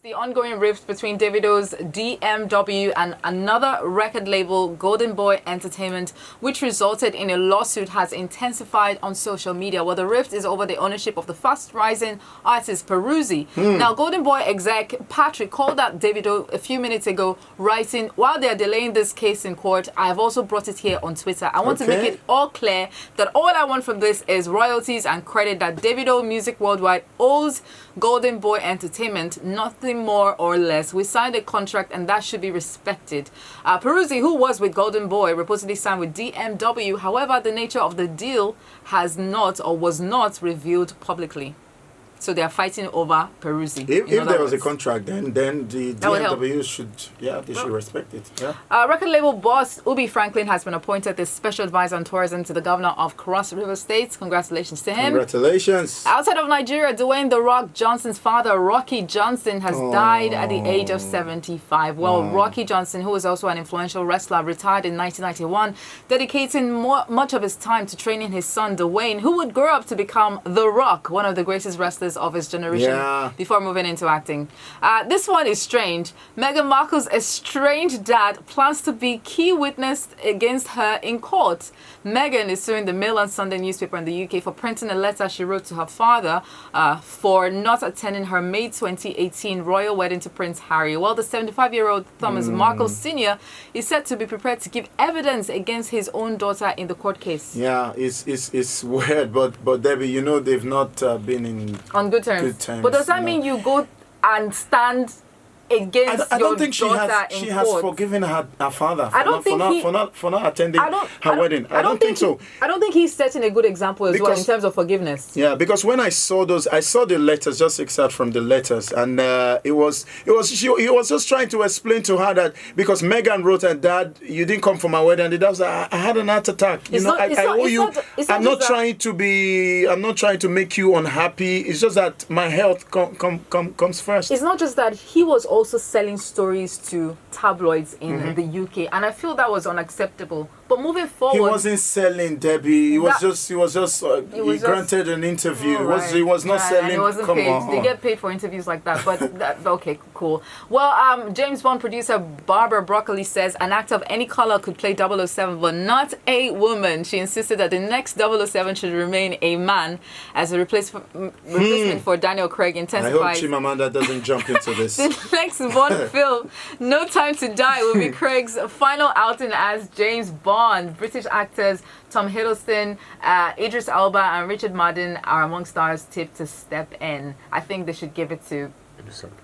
The ongoing rift between Davido's DMW and another record label, Golden Boy Entertainment, which resulted in a lawsuit, has intensified on social media. Well, the rift is over the ownership of the fast-rising artist Peruzzi. Now, Golden Boy exec Patrick called out Davido a few minutes ago, writing, "While they are delaying this case in court, I have also brought it here on Twitter. I want to make it all clear that all I want from this is royalties and credit that Davido Music Worldwide owes Golden Boy Entertainment, nothing more or less. We signed a contract and that should be respected." Peruzzi, who was with Golden Boy, reportedly signed with DMW. However, the nature of the deal has not or was not revealed publicly. So they are fighting over Peruzzi. If there was a contract, then the DMW should, they should respect it. Yeah. Record label boss Ubi Franklin has been appointed as special advisor on tourism to the governor of Cross River State. Congratulations to him. Congratulations. Outside of Nigeria, Dwayne "The Rock" Johnson's father, Rocky Johnson, has died at the age of 75. Well, Rocky Johnson, who was also an influential wrestler, retired in 1991, dedicating much of his time to training his son, Dwayne, who would grow up to become The Rock, one of the greatest wrestlers of his generation, before moving into acting. This one is strange. Meghan Markle's estranged dad plans to be key witness against her in court. Meghan is suing the Mail on Sunday newspaper in the UK for printing a letter she wrote to her father for not attending her May 2018 royal wedding to Prince Harry. Well, the 75-year-old Thomas Markle Sr. is said to be prepared to give evidence against his own daughter in the court case. Yeah, it's weird, but Debbie, you know they've not been in on good terms. But does that mean you go and stand against I don't think she has forgiven her father for not attending her wedding. I don't think so. I don't think he's setting a good example as well in terms of forgiveness. Yeah, because when I saw the letters, just excerpt from the letters, and he was just trying to explain to her that because Meghan wrote her dad, "You didn't come for my wedding," and that was I had an heart attack. I owe you. I'm not trying to make you unhappy. It's just that my health comes first. It's not just that he was also selling stories to tabloids in the UK, and I feel that was unacceptable. But moving forward, he wasn't selling, Debbie. He granted an interview. He was not selling. And he wasn't Come paid. on. They get paid for interviews like that. But okay, cool. Well, James Bond producer Barbara Broccoli says an actor of any color could play 007, but not a woman. She insisted that the next 007 should remain a man as a replacement for Daniel Craig. Intensifies. I hope Chimamanda doesn't jump into this. The next Bond film, No Time to Die, will be Craig's final outing as James Bond. British actors Tom Hiddleston, Idris Elba, and Richard Madden are among stars tipped to step in. I think they should give it to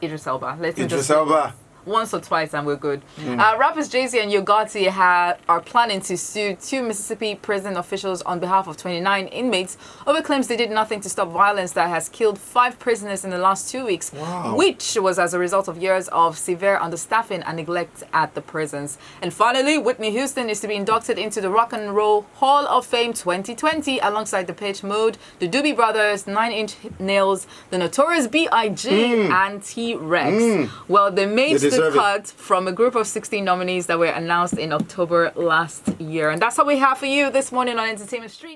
Idris Elba. Idris Elba. Once or twice and we're good. Rappers Jay-Z and Yo Gotti are planning to sue 2 Mississippi prison officials on behalf of 29 inmates over claims they did nothing to stop violence that has killed 5 prisoners in the last 2 weeks, which was as a result of years of severe understaffing and neglect at the prisons. And finally, Whitney Houston is to be inducted into the Rock and Roll Hall of Fame 2020 alongside the Pitch Mode, the Doobie Brothers, 9 Inch Nails, the Notorious B.I.G. and T-Rex. Well, they made the cut from a group of 16 nominees that were announced in October last year. And that's what we have for you this morning on Entertainment Street.